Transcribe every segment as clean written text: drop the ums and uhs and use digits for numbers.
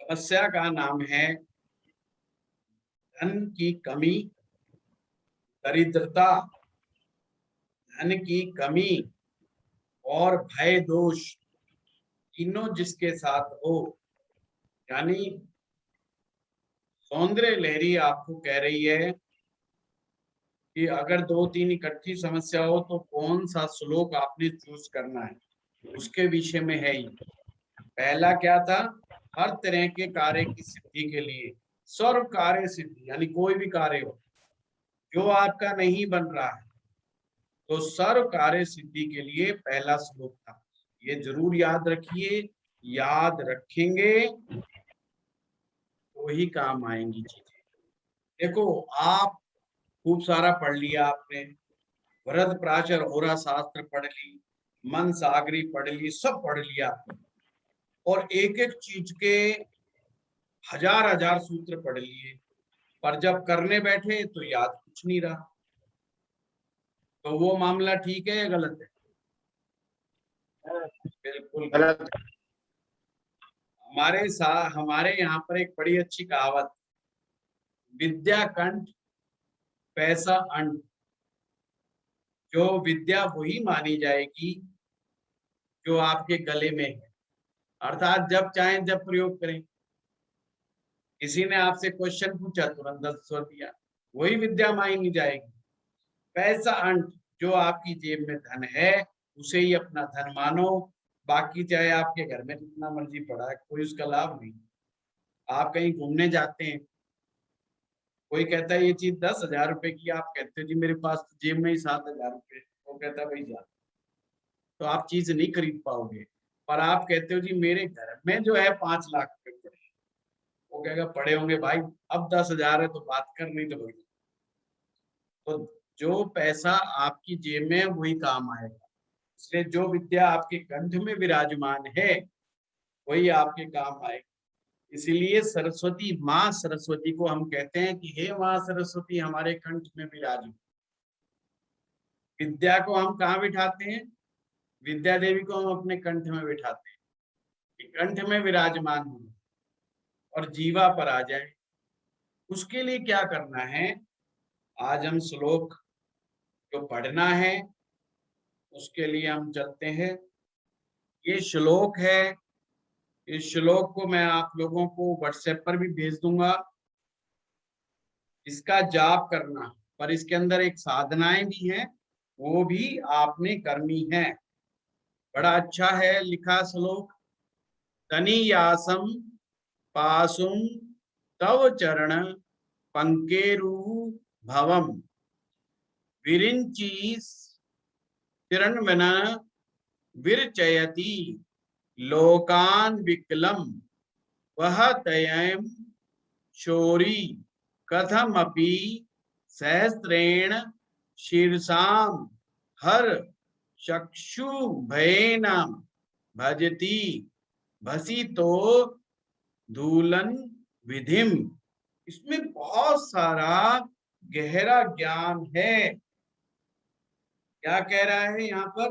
समस्या का नाम है धन की कमी, दरिद्रता, धन की कमी और भय दोष तीनों जिसके साथ हो। यानी सौंदर्य लहरी आपको कह रही है कि अगर दो तीन इकट्ठी समस्या हो तो कौन सा श्लोक आपने चूज करना है, उसके विषय में है ये। पहला क्या था? हर तरह के कार्य की सिद्धि के लिए सर्व कार्य सिद्धि, यानी कोई भी कार्य हो जो आपका नहीं बन रहा है तो सर्व कार्य सिद्धि के लिए पहला श्लोक था। ये जरूर याद रखिए, याद रखेंगे तो ही काम आएंगी चीजें। देखो, आप खूब सारा पढ़ लिया आपने, भरत प्राचर होरा शास्त्र पढ़ ली, मन सागरी पढ़ ली, सब पढ़ लिया और एक एक चीज के हजार हजार सूत्र पढ़ लिए, पर जब करने बैठे तो याद कुछ नहीं रहा। तो वो मामला ठीक है या गलत है? बिल्कुल गलत। गलत। हमारे यहाँ पर एक बड़ी अच्छी कहावत, विद्या कंठ पैसा अंठ। जो विद्या वही मानी जाएगी जो आपके गले में है, अर्थात जब चाहें जब प्रयोग करें। किसी ने आपसे क्वेश्चन पूछा, तुरंत आंसर दिया, वही विद्या मानी जाएगी। पैसा अंठ, जो आपकी जेब में धन है उसे ही अपना धन मानो, बाकी चाहे आपके घर में जितना मर्जी पड़ा है कोई उसका लाभ नहीं। आप कहीं घूमने जाते हैं, कोई कहता है ये चीज 10,000 रुपए की, आप कहते हो जी मेरे पास तो जेब में ही 7,000 रुपए, वो कहता है भाई जा, तो आप चीज नहीं खरीद पाओगे। पर आप कहते हो जी मेरे घर में जो है 5 लाख रुपए पड़े, वो कहेगा पड़े होंगे भाई, अब 10,000 है तो बात कर, नहीं तो भाई। तो जो पैसा आपकी जेब में है वही काम आएगा, इसलिए जो विद्या आपके कंठ में विराजमान है वही आपके काम आएगी। इसीलिए सरस्वती, माँ सरस्वती को हम कहते हैं कि हे माँ सरस्वती हमारे कंठ में विराज। विद्या को हम कहाँ बिठाते हैं? विद्या देवी को हम अपने कंठ में बिठाते हैं कि कंठ में विराजमान हो और जीवा पर आ जाए। उसके लिए क्या करना है? आज हम श्लोक जो पढ़ना है उसके लिए हम चलते हैं। ये श्लोक है, इस श्लोक को मैं आप लोगों को व्हाट्सएप पर भी भेज दूंगा, इसका जाप करना। पर इसके अंदर एक साधनाएं भी हैं, वो भी आपने करनी है। बड़ा अच्छा है लिखा श्लोक। तनीयासम पासुम तव चरण पंकेरु भवम विरिंची तिरन्वन विरचयति लोकान विकलम वह तयम शोरी कथमपि सहस्रेण शीर्षाम हर चक्षु भयेन भजति भसितो धूलन विधिम। इसमें बहुत सारा गहरा ज्ञान है। क्या कह रहा है यहाँ पर?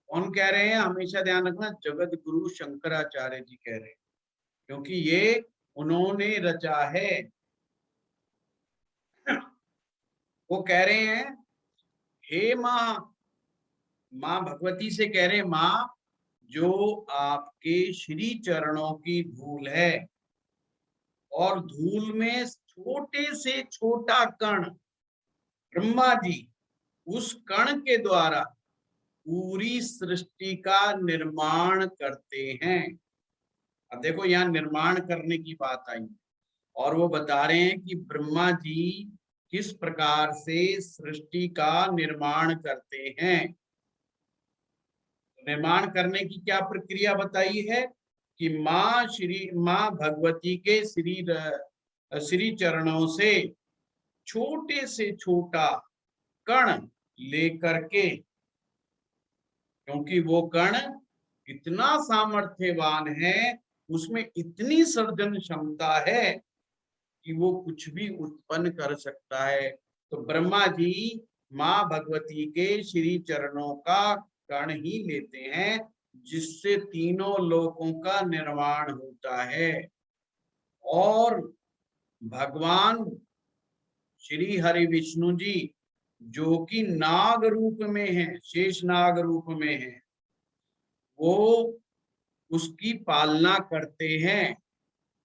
कौन कह रहे हैं? हमेशा ध्यान रखना, जगत गुरु शंकराचार्य जी कह रहे हैं, क्योंकि ये उन्होंने रचा है। वो कह रहे हैं, हे माँ, माँ भगवती से कह रहे हैं, माँ जो आपके श्री चरणों की धूल है, और धूल में छोटे से छोटा कण ब्रह्मा जी उस कण के द्वारा पूरी सृष्टि का निर्माण करते हैं। अब देखो यहाँ निर्माण करने की बात आई, और वो बता रहे हैं कि ब्रह्मा जी किस प्रकार से सृष्टि का निर्माण करते हैं। निर्माण करने की क्या प्रक्रिया बताई है कि माँ भगवती के श्री चरणों से छोटे से छोटा कण लेकर के, क्योंकि वो कण इतना सामर्थ्यवान है, उसमें इतनी सर्जन क्षमता है कि वो कुछ भी उत्पन्न कर सकता है। तो ब्रह्मा जी माँ भगवती के श्री चरणों का कण ही लेते हैं जिससे तीनों लोकों का निर्माण होता है। और भगवान श्री हरि विष्णु जी जो कि नाग रूप में है, शेष नाग रूप में है, वो उसकी पालना करते हैं।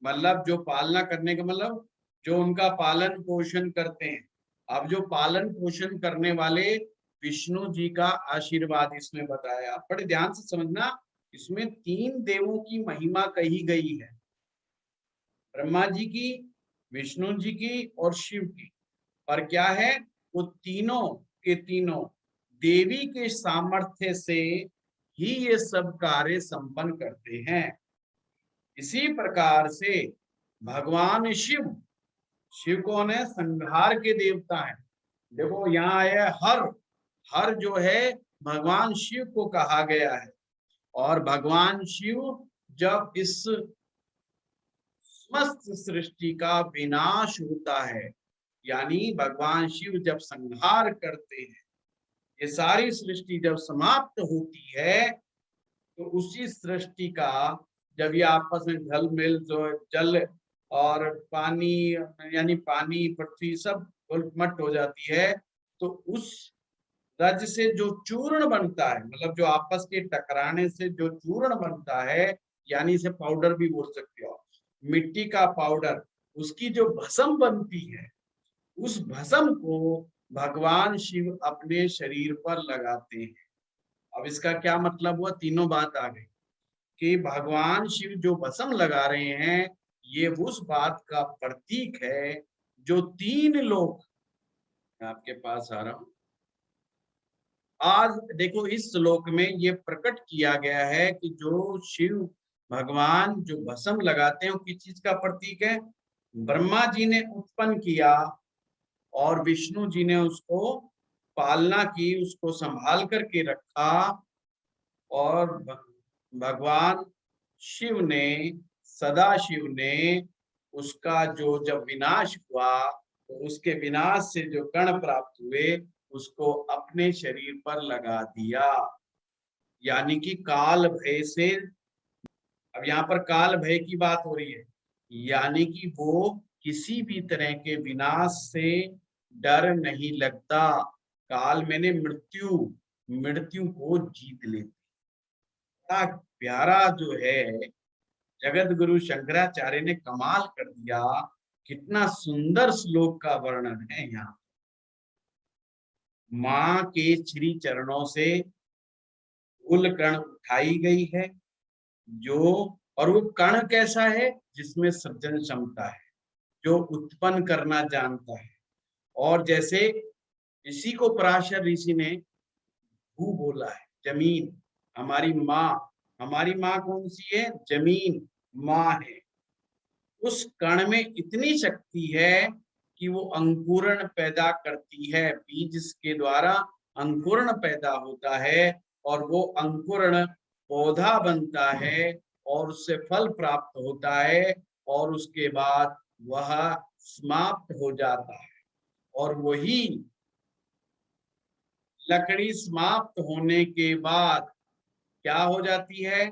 मतलब जो पालना करने का मतलब जो उनका पालन पोषण करते हैं। अब जो पालन पोषण करने वाले विष्णु जी का आशीर्वाद इसमें बताया। बड़े ध्यान से समझना, इसमें तीन देवों की महिमा कही गई है, ब्रह्मा जी की, विष्णु जी की और शिव की। पर क्या है, वो तीनों के तीनों देवी के सामर्थ्य से ही ये सब कार्य संपन्न करते हैं। इसी प्रकार से भगवान शिव, शिव कौन है, संहार के देवता है। देखो यहाँ है हर, हर जो है भगवान शिव को कहा गया है। और भगवान शिव जब इस समस्त सृष्टि का विनाश होता है, यानी भगवान शिव जब संहार करते हैं, ये सारी सृष्टि जब समाप्त होती है, तो उसी सृष्टि का जब ये आपस में घल मिल जो जल और पानी, यानी पानी पृथ्वी सब उलटमट हो जाती है, तो उस रज से जो चूर्ण बनता है, मतलब जो आपस के टकराने से जो चूर्ण बनता है, यानी इसे पाउडर भी बोल सकते हो, मिट्टी का पाउडर, उसकी जो भस्म बनती है, उस भस्म को भगवान शिव अपने शरीर पर लगाते हैं। अब इसका क्या मतलब हुआ, तीनों बात आ गई कि भगवान शिव जो भस्म लगा रहे हैं, ये उस बात का प्रतीक है जो तीन लोग, मैं आपके पास आ रहा हूं, आज देखो इस श्लोक में ये प्रकट किया गया है कि जो शिव भगवान जो भस्म लगाते हैं वो किस चीज का प्रतीक है, ब्रह्मा जी ने उत्पन्न किया और विष्णु जी ने उसको पालना की, उसको संभाल करके रखा। और भगवान शिव ने, सदा शिव ने उसका जो जब विनाश हुआ, तो उसके विनाश से जो कण प्राप्त हुए उसको अपने शरीर पर लगा दिया। यानी कि काल भय से, अब यहाँ पर काल भय की बात हो रही है, यानी कि वो किसी भी तरह के विनाश से डर नहीं लगता। काल मैंने मृत्यु, मृत्यु को जीत लेती। बड़ा प्यारा जो है, जगत गुरु शंकराचार्य ने कमाल कर दिया। कितना सुंदर श्लोक का वर्णन है यहाँ। माँ के श्री चरणों से कुल कण उठाई गई है, जो, और वो कण कैसा है, जिसमें सृजन क्षमता है, जो उत्पन्न करना जानता है। और जैसे इसी को पराशर ऋषि ने भू बोला है, जमीन, हमारी माँ, हमारी माँ कौन सी है, जमीन माँ है। उस कण में इतनी शक्ति है कि वो अंकुरण पैदा करती है, बीज के द्वारा अंकुरण पैदा होता है और वो अंकुरण पौधा बनता है और उससे फल प्राप्त होता है और उसके बाद वह समाप्त हो जाता है। और वही लकड़ी समाप्त होने के बाद क्या हो जाती है,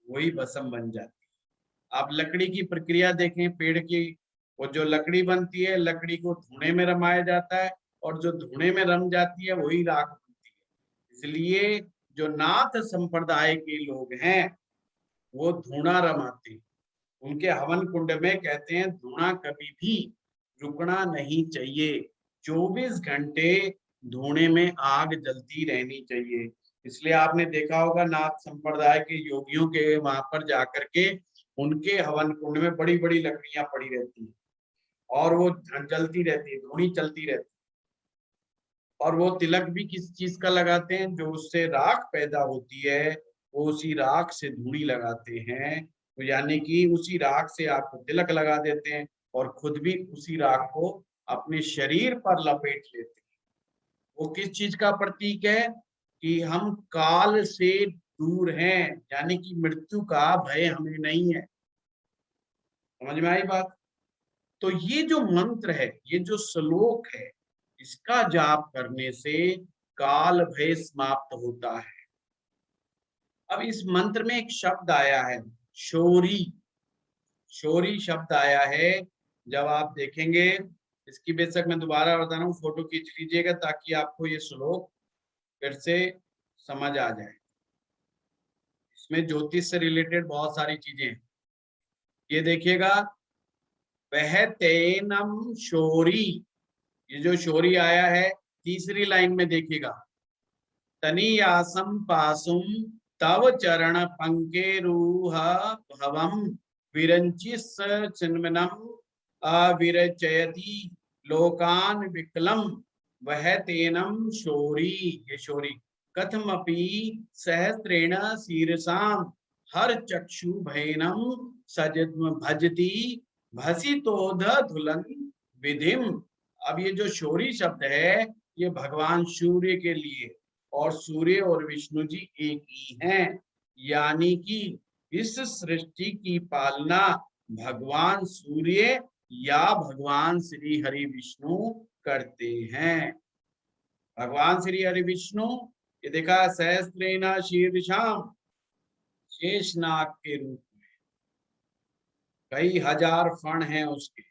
वही भस्म बन जाती है। आप लकड़ी की प्रक्रिया देखें, पेड़ की, वो जो लकड़ी बनती है, लकड़ी को धुएं में रमाया जाता है और जो धुएं में रम जाती है वही राख बनती है। इसलिए जो नाथ संप्रदाय के लोग हैं वो धूणा रमाते हैं। उनके हवन कुंड में कहते हैं धूणा कभी भी रुकना नहीं चाहिए, 24 घंटे धूणे में आग जलती रहनी चाहिए। इसलिए आपने देखा होगा नाथ संप्रदाय के योगियों के वहां पर जाकर के उनके हवन कुंड में बड़ी बड़ी लकड़ियां पड़ी रहती हैं और वो जलती रहती है, धूनी चलती रहती है। और वो तिलक भी किस चीज का लगाते हैं, जो उससे राख पैदा होती है, वो उसी राख से धूनी लगाते हैं। तो यानी कि उसी राख से आपको तिलक लगा देते हैं और खुद भी उसी राख को अपने शरीर पर लपेट लेते हैं। वो किस चीज का प्रतीक है, कि हम काल से दूर हैं, यानी कि मृत्यु का भय हमें नहीं है। समझ में आई बात। तो ये जो मंत्र है, ये जो श्लोक है, इसका जाप करने से काल भय समाप्त होता है। अब इस मंत्र में एक शब्द आया है शौरी, शौरी शब्द आया है। जब आप देखेंगे, इसकी बेशक मैं दोबारा बता रहा हूँ, फोटो खींच लीजिएगा ताकि आपको ये श्लोक फिर से समझ आ जाए। इसमें ज्योतिष से रिलेटेड बहुत सारी चीजें हैं। ये देखिएगा, वह तेनम शौरी, ये जो शौरी आया है तीसरी लाइन में देखिएगा, तनीयासम पासुम तव चरण पंकेरूह भवम विरंचि चिन्मनम अविरचयति लोकान विकलम वह तेनम शौरी, ये शौरी कथमपि सहस्रेण शीर्षाम हर चक्षु भैनम सजद्म भजती भसितोध धुलन विधिम। अब ये जो शौरी शब्द है ये भगवान सूर्य के लिए, और सूर्य और विष्णु जी एक ही हैं, यानी कि इस सृष्टि की पालना भगवान सूर्य या भगवान श्री हरि विष्णु करते हैं। भगवान श्री हरि विष्णु, ये देखा, सहस्त्रेण शीर्षाम, शेषनाग के रूप में कई हजार फण हैं उसके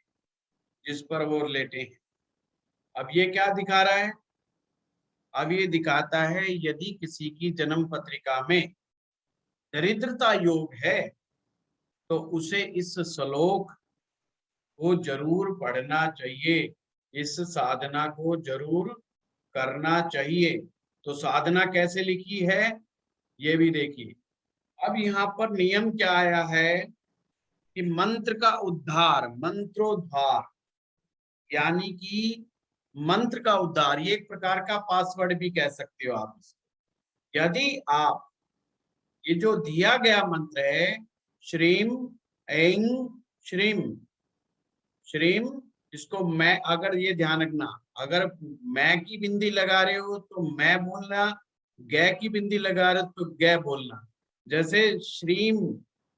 जिस पर वो लेटे हैं। अब ये क्या दिखा रहा है? अब ये दिखाता है यदि किसी की जन्म पत्रिका में दरिद्रता योग है तो उसे इस श्लोक को जरूर पढ़ना चाहिए, इस साधना को जरूर करना चाहिए। तो साधना कैसे लिखी है ये भी देखिए। अब यहाँ पर नियम क्या आया है कि मंत्र का उद्धार, मंत्रोद्धार, यानी कि मंत्र का उद्धार, ये एक प्रकार का पासवर्ड भी कह सकते हो आप इसे। यदि आप ये जो दिया गया मंत्र है श्रीम ऐं श्रीम, श्रीम, इसको मैं, अगर ये ध्यान रखना, अगर मैं की बिंदी लगा रहे हो तो मैं बोलना, गे की बिंदी लगा रहे हो तो गे बोलना। जैसे श्रीम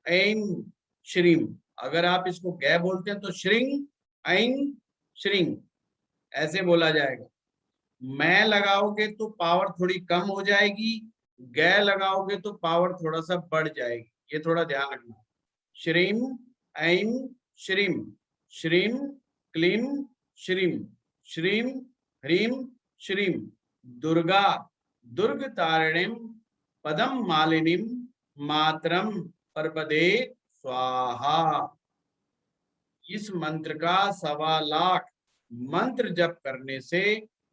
ऐं श्रीम, अगर आप इसको गे बोलते हैं तो श्रिंग ऐं श्रिंग ऐसे बोला जाएगा। मैं लगाओगे तो पावर थोड़ी कम हो जाएगी, गे लगाओगे तो पावर थोड़ा सा बढ़ जाएगी, ये थोड़ा ध्यान रखना। श्रीम ऐं श्रीम, श्रीम क्लीम श्रीम, श्रीम ह्रीम श्रीम, दुर्गा दुर्ग तारिणीम पदम मालिनीम मातरम परपदे स्वाहा। इस मंत्र का 1.25 लाख मंत्र जप करने से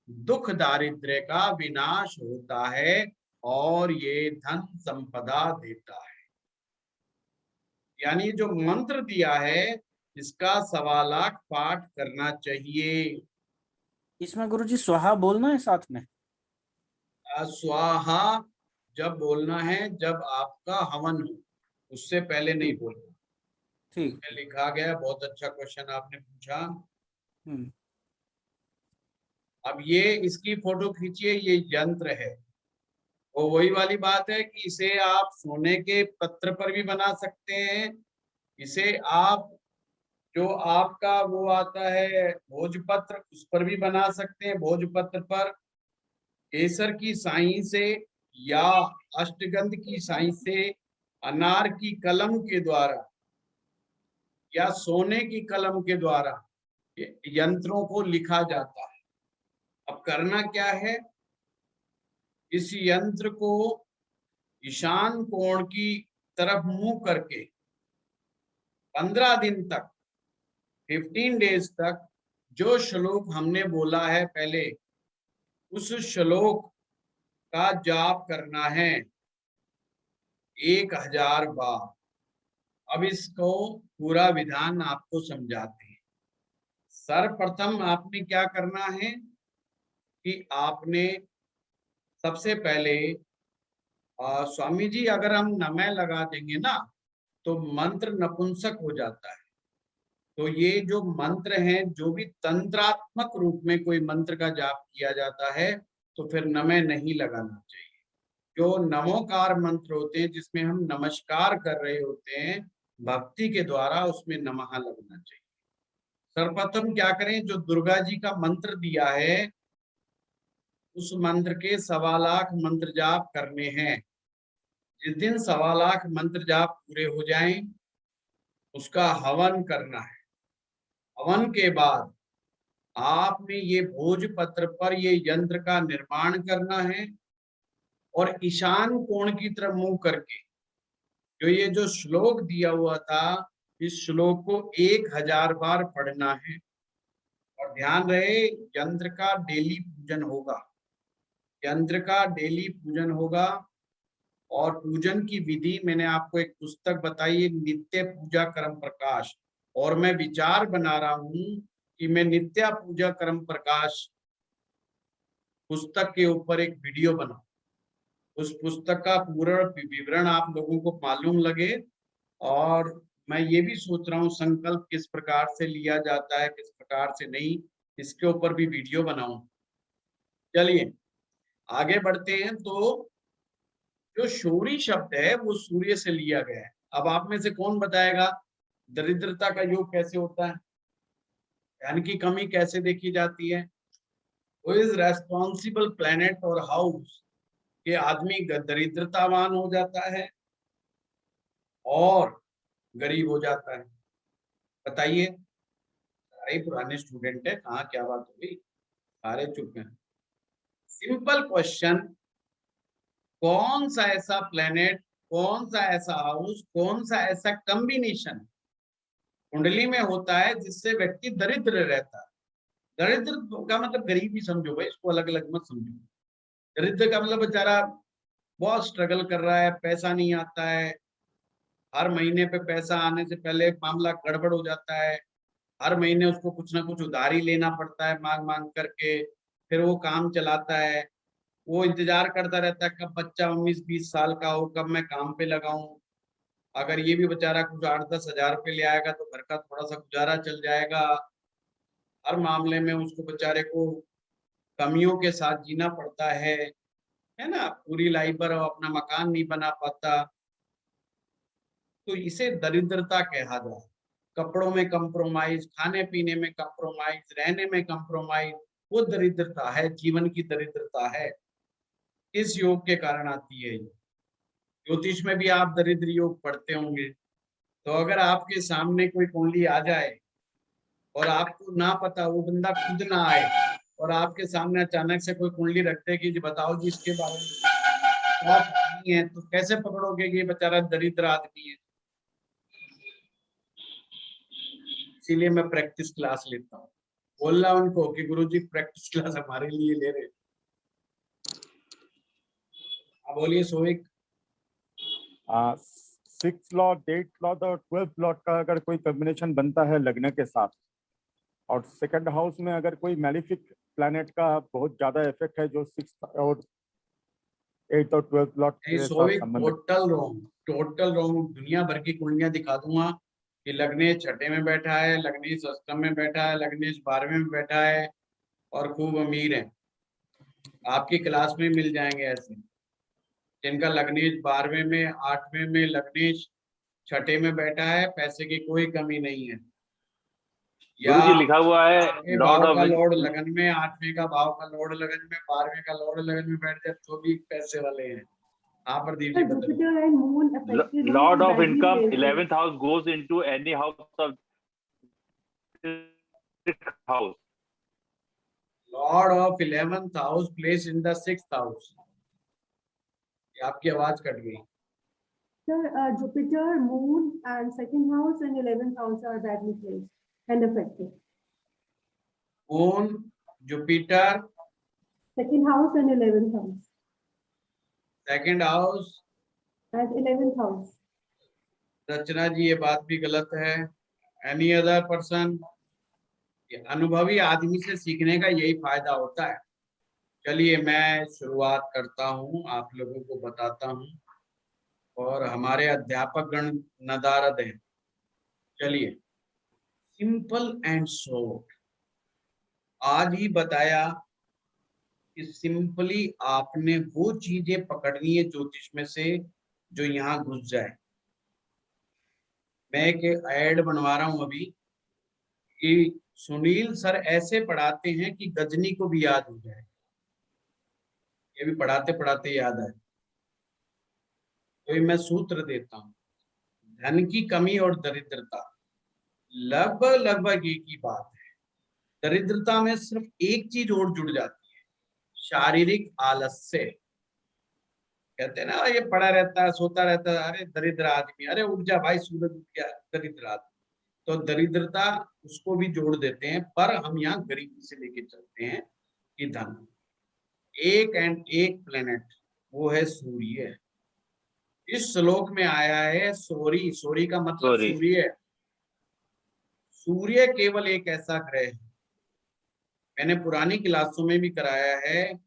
दुख दारिद्र्य का विनाश होता है और ये धन संपदा देता है। यानी जो मंत्र दिया है इसका 1.25 लाख पाठ करना चाहिए। इसमें गुरुजी स्वाहा बोलना है साथ में? स्वाहा जब बोलना है जब आपका हवन हो, उससे पहले नहीं बोलना। ठीक, लिखा गया, बहुत अच्छा क्वेश्चन आपने पूछा। अब ये इसकी फोटो खींचिए, ये यंत्र है। वो वही वाली बात है कि इसे आप सोने के पत्र पर भी बना सकते हैं, इसे आप जो आपका वो आता है भोजपत्र उस पर भी बना सकते हैं। भोजपत्र पर केसर की साई से या अष्टगंध की साई से, अनार की कलम के द्वारा या सोने की कलम के द्वारा यंत्रों को लिखा जाता है। अब करना क्या है, इस यंत्र को ईशान कोण की तरफ मुंह करके 15 दिन तक, 15 डेज तक जो श्लोक हमने बोला है पहले, उस श्लोक का जाप करना है 1000 बार। अब इसको पूरा विधान आपको समझाते हैं। सर्वप्रथम आपने क्या करना है कि आपने सबसे पहले स्वामी जी, अगर हम नमः लगा देंगे ना तो मंत्र नपुंसक हो जाता है। तो ये जो मंत्र हैं, जो भी तंत्रात्मक रूप में कोई मंत्र का जाप किया जाता है तो फिर नमः नहीं लगाना चाहिए। जो नमोकार मंत्र होते हैं जिसमें हम नमस्कार कर रहे होते हैं भक्ति के द्वारा, उसमें नमः लगना चाहिए। सर्वप्रथम क्या करें, जो दुर्गा जी का मंत्र दिया है उस मंत्र के 1.25 लाख मंत्र जाप करने हैं। जिस दिन 1.25 लाख मंत्र जाप पूरे हो जाएं, उसका हवन करना है। हवन के बाद आपने ये भोजपत्र पर ये यंत्र का निर्माण करना है और ईशान कोण की तरफ मुंह करके जो श्लोक दिया हुआ था, इस श्लोक को 1000 बार पढ़ना है। और ध्यान रहे, यंत्र का डेली पूजन होगा, यंत्र का डेली पूजन होगा। और पूजन की विधि मैंने आपको एक पुस्तक बताई है, नित्य पूजा कर्म प्रकाश, और मैं विचार बना रहा हूं कि मैं नित्य पूजा कर्म प्रकाश पुस्तक के ऊपर एक वीडियो बनाऊं। उस पुस्तक का पूरा विवरण आप लोगों को मालूम लगे। और मैं ये भी सोच रहा हूँ संकल्प किस प्रकार से लिया जाता है, किस प्रकार से नहीं, इसके ऊपर भी वीडियो बनाऊं। चलिए आगे बढ़ते हैं। तो जो शौरी शब्द है वो सूर्य से लिया गया है। अब आप में से कौन बताएगा दरिद्रता का योग कैसे होता है, धन की कमी कैसे देखी जाती है? वो इज रेस्पॉन्सिबल प्लेनेट और हाउस के आदमी दरिद्रतावान हो जाता है और गरीब हो जाता है। बताइए, सारे पुराने स्टूडेंट है, कहाँ क्या बात हो गई, सारे चुप हैं। सिंपल क्वेश्चन, कौन सा ऐसा प्लेनेट, कौन सा ऐसा हाउस, कौन सा ऐसा कॉम्बिनेशन कुंडली में होता है जिससे व्यक्ति दरिद्र रहता है? दरिद्र का मतलब गरीब ही समझो भाई, इसको अलग अलग मत समझो। दरिद्र का मतलब बेचारा बहुत स्ट्रगल कर रहा है, पैसा नहीं आता है, हर महीने पे पैसा आने से पहले मामला गड़बड़ हो जाता है, हर महीने उसको कुछ ना कुछ उधारी लेना पड़ता है मांग मांग करके, फिर वो काम चलाता है। वो इंतजार करता रहता है कब बच्चा 19-20 साल का हो, कब मैं काम पे लगाऊं। अगर ये भी बेचारा कुछ 8-10 हजार रुपये ले आएगा तो घर का थोड़ा सा गुजारा चल जाएगा। हर मामले में उसको बेचारे को कमियों के साथ जीना पड़ता है ना, पूरी लाइफ भर वो अपना मकान नहीं बना पाता। तो इसे दरिद्रता कहा जाए। कपड़ों में कंप्रोमाइज, खाने पीने में कंप्रोमाइज, रहने में कंप्रोमाइज, वो दरिद्रता है, जीवन की दरिद्रता है। इस योग के कारण आती है ये। ज्योतिष में भी आप दरिद्र योग पढ़ते होंगे। तो अगर आपके सामने कोई कुंडली आ जाए और आपको ना पता, वो बंदा खुद ना आए और आपके सामने अचानक से कोई कुंडली रख दे कि जी बताओ जी इसके बारे में क्या कहानी है, तो कैसे पकड़ोगे कि ये बेचारा दरिद्र आदमी है? इसीलिए मैं प्रैक्टिस क्लास लेता हूँ। बोलना उनको कि गुरुजी प्रैक्टिस क्लास हमारे लिए ले रहे। अब बोलिए Sovik. 6th Lord, 8th Lord और 12th लॉर्ड का अगर कोई कॉम्बिनेशन बनता है लग्न के साथ, और सेकंड हाउस में अगर कोई मैलिफिक प्लैनेट का बहुत ज्यादा इफेक्ट है जो 6th और 8th और 12th लॉर्ड नहीं के साथ सोविक, संबंधित। Total wrong, total wrong. दुनिया भर की कुंडलियां दिखा दूंगा कि लग्नेश छठे में बैठा है, लग्नेश अष्टम में बैठा है, लग्नेश 12वें में बैठा है और खूब अमीर है। आपकी क्लास में मिल जाएंगे ऐसे जिनका लग्नेश 12वें में, 8वें में, लग्नेश छठे में बैठा है, पैसे की कोई कमी नहीं है। या गुरु जी लिखा हुआ है 12वें लॉर्ड भाव ऑफ का लॉर्ड लगन में, 8वें का भाव का लॉर्ड लगन में, 12वें का लॉर्ड लगन में बैठ जाए तो भी पैसे वाले हैं। हाँ प्रदीप जी बताइए। Jupiter and Moon affected Lord in of badly income places. 11th house goes into any house of house. Lord of 11th house place in the 6th house. आपकी आवाज कट गई। Sir, Jupiter, Moon, and second house and 11th house are badly placed and affected. Moon, Jupiter, Second house and 11th house. Second house, As 11th house. रचना जी ये बात भी गलत है। Any other person? अनुभवी आदमी से सीखने का यही फायदा होता है। चलिए मैं शुरुआत करता हूँ, आप लोगों को बताता हूँ, और हमारे अध्यापक गण नदारद हैं। चलिए, सिंपल एंड शॉर्ट आज ही बताया कि सिंपली आपने वो चीजें पकड़नी है ज्योतिष में से जो यहाँ घुस जाए। मैं एक ऐड बनवा रहा हूं अभी कि सुनील सर ऐसे पढ़ाते हैं कि गजनी को भी याद हो जाए। ये भी पढ़ाते पढ़ाते याद आए। तो मैं सूत्र देता हूँ, धन की कमी और दरिद्रता लगभग लगभग एक ही बात है। दरिद्रता में सिर्फ एक चीज और जुड़ जाती है, शारीरिक आलस्य। कहते हैं ना, ये पड़ा रहता है, सोता रहता है, अरे दरिद्र आदमी, अरे उठ जा भाई, सूरज उठ गया, दरिद्र आदमी। तो दरिद्रता उसको भी जोड़ देते हैं, पर हम यहाँ गरीबी से लेके चलते हैं कि धन एक प्लेनेट, वो है सूर्य। इस श्लोक में आया है सोरी, सोरी का मतलब Sorry. सूर्य। सूर्य केवल एक ऐसा ग्रह है, मैंने पुरानी क्लासों में भी कराया है,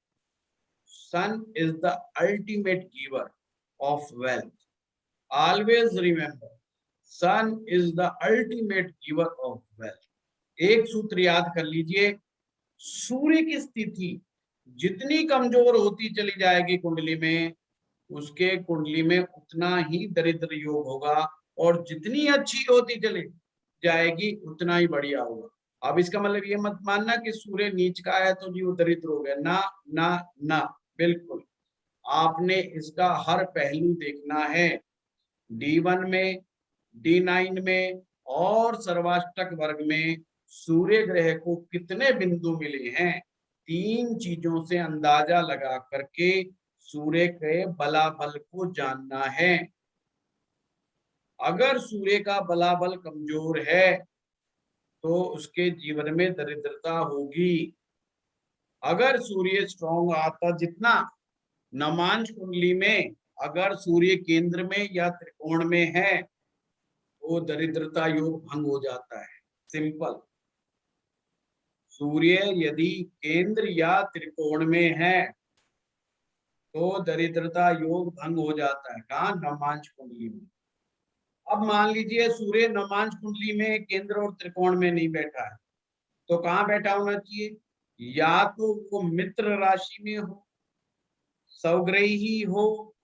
sun is the ultimate giver of wealth. Always remember, sun is the ultimate giver of wealth. एक सूत्र याद कर लीजिए, सूर्य की स्थिति जितनी कमजोर होती चली जाएगी कुंडली में, उसके कुंडली में उतना ही दरिद्र योग होगा, और जितनी अच्छी होती चली जाएगी उतना ही बढ़िया होगा। अब इसका मतलब ये मत मानना कि सूर्य नीच का है तो जी वो दरिद्र हो गया, ना ना ना, बिल्कुल। आपने इसका हर पहलू देखना है, D1 में, D9 में और सर्वाष्टक वर्ग में सूर्य ग्रह को कितने बिंदु मिले हैं, तीन चीजों से अंदाजा लगा करके सूर्य के बलाबल को जानना है। अगर सूर्य का बलाबल कमजोर है तो उसके जीवन में दरिद्रता होगी। अगर सूर्य स्ट्रॉन्ग आता, जितना नमांश कुंडली में अगर सूर्य केंद्र में या त्रिकोण में है तो दरिद्रता योग भंग हो जाता है, सिंपल। सूर्य यदि केंद्र या त्रिकोण में है तो दरिद्रता योग भंग हो जाता है। कहाँ? नमांश कुंडली में। अब मान लीजिए सूर्य नमांश कुंडली में केंद्र और त्रिकोण में नहीं बैठा है, तो कहाँ बैठा होना चाहिए? या तो वो मित्र राशि में हो, स्वग्रही हो,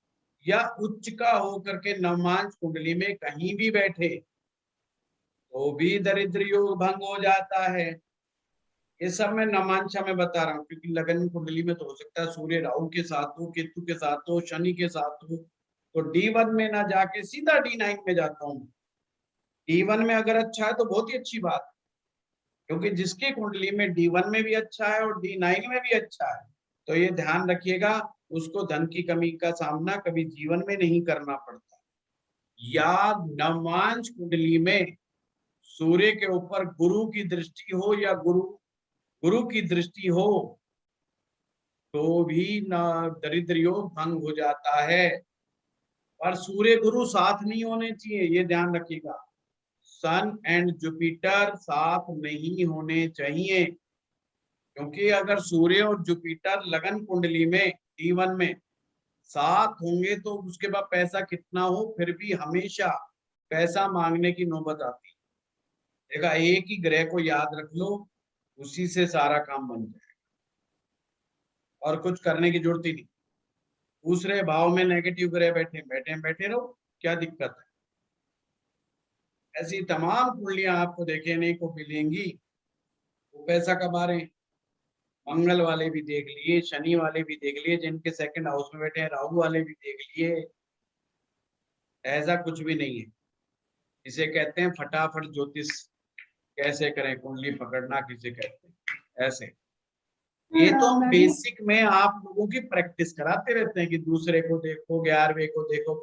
या उच्च का हो करके नवमांश कुंडली में कहीं भी बैठे तो भी दरिद्र योग भंग हो जाता है। ये सब मैं नवमांशा में बता रहा हूँ, क्योंकि लगन कुंडली में तो हो सकता है सूर्य राहु के साथ हो, केतु के साथ हो, शनि के साथ हो, तो D1 में ना जाके सीधा D9 में जाता हूँ। D1 में अगर अच्छा है तो बहुत ही अच्छी बात, क्योंकि जिसकी कुंडली में D1 में भी अच्छा है और D9 में भी अच्छा है, तो ये ध्यान रखिएगा, उसको धन की कमी का सामना कभी जीवन में नहीं करना पड़ता। या नवमांश कुंडली में सूर्य के ऊपर गुरु की दृष्टि हो या गुरु की दृष्टि हो तो भी न दरिद्र योग भंग हो जाता है। पर सूर्य गुरु साथ नहीं होने चाहिए, ये ध्यान रखिएगा। सन एंड जुपिटर साथ नहीं होने चाहिए, क्योंकि अगर सूर्य और जुपिटर लगन कुंडली में D1 में साथ होंगे तो उसके बाद पैसा कितना हो फिर भी हमेशा पैसा मांगने की नौबत आती है। देखा, एक ही ग्रह को याद रख लो, उसी से सारा काम बन जाएगा और कुछ करने की जरूरत ही नहीं। दूसरे भाव में नेगेटिव ग्रह बैठे रहो, क्या दिक्कत है? ऐसी तमाम कुंडलियां आपको देखने को मिलेंगी, वो पैसा कमा रहे हैं। मंगल वाले भी देख लिए, शनि वाले भी देख लिए, जिनके सेकंड हाउस में बैठे हैं, राहु वाले भी देख लिए। ऐसा कुछ भी नहीं है। इसे कहते हैं फटाफट ज्योतिष कैसे करें, कुंडली पकड़ना किसे कहते हैं, ऐसे। ये तो हम बेसिक में आप लोगों की प्रैक्टिस कराते रहते हैं कि दूसरे को देखो, 11वें को देखो,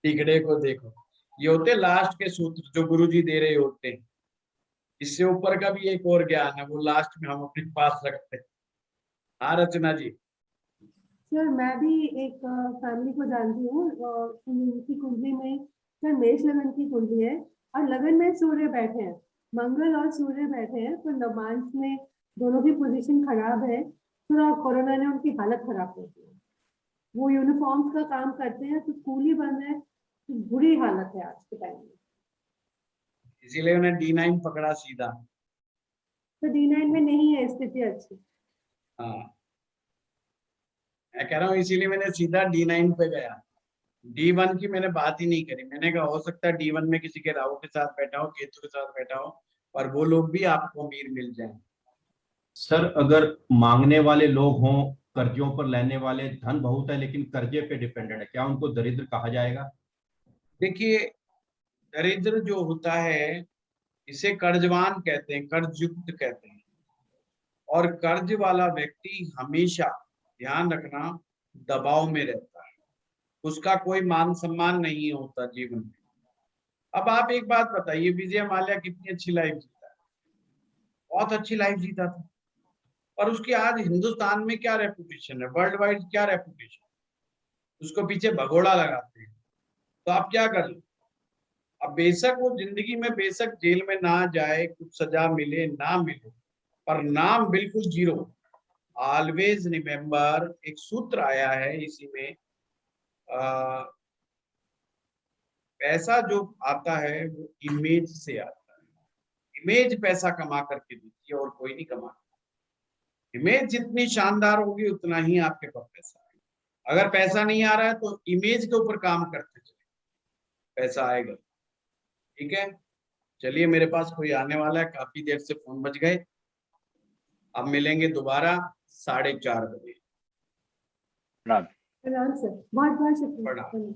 तिगड़े को देखो। ये होते लास्ट के सूत्र जो गुरुजी दे रहे होते हैं। इससे ऊपर का भी एक और ज्ञान है, वो लास्ट में हम अपने पास रखते हैं। हाँ रचना जी। सर मैं भी एक फैमिली को जानती हूँ, उनकी कुंडली में सर मेष लगन की कुंडली है और लगन में सूर्य बैठे हैं, मंगल और सूर्य बैठे हैं, तो नवांश में दोनों की पोजीशन खराब है। थोड़ा कोरोना ने उनकी हालत खराब कर दी है। वो यूनिफॉर्म्स का काम करते हैं तो स्कूल ही बंद है, तो बुरी हालत है आज के टाइम में। इसीलिए उन्हें D9 पकड़ा सीधा। तो D9 में नहीं है स्थिति अच्छी। हाँ, मैं कह रहा हूँ इसीलिए मैंने सीधा D9 पे गया। D1 की मैंने बात ही नहीं करी। मैंने कहा हो सकता है D1 में किसी के राहु के साथ बैठा हो, केतु के साथ बैठा हो, पर वो लोग भी आपको अमीर मिल जाए। सर अगर मांगने वाले लोग हों कर्जों पर लेने वाले, धन बहुत है लेकिन कर्जे पे डिपेंडेंट है, क्या उनको दरिद्र कहा जाएगा? देखिए, दरिद्र जो होता है इसे कर्जवान कहते हैं, कर्जयुक्त कहते हैं। और कर्ज वाला व्यक्ति हमेशा, ध्यान रखना, दबाव में रहता है, उसका कोई मान सम्मान नहीं होता जीवन में। अब आप एक बात बताइए, विजय माल्या कितनी अच्छी लाइफ जीता है, बहुत अच्छी लाइफ जीता था, और उसकी आज हिंदुस्तान में क्या रेपुटेशन है, वर्ल्ड वाइड क्या रेपुटेशन, उसको पीछे भगोड़ा लगाते हैं। तो आप क्या कर लो, अब बेशक वो जिंदगी में बेशक जेल में ना जाए, कुछ सजा मिले ना मिले, पर नाम बिल्कुल जीरो। ऑलवेज रिमेम्बर, एक सूत्र आया है इसी में, पैसा जो आता है वो इमेज से आता है। इमेज पैसा कमा करके देती है और कोई नहीं कमाता। इमेज जितनी शानदार होगी उतना ही आपके पास पैसा आएगा। अगर पैसा नहीं आ रहा है तो इमेज के ऊपर काम करते चले, पैसा आएगा। ठीक है, चलिए, मेरे पास कोई आने वाला है, काफी देर से फोन बज गए। अब मिलेंगे दोबारा 4:30 बजे। प्रणाम। प्रणाम सर, बहुत बहुत शुक्रिया। प्रणाम।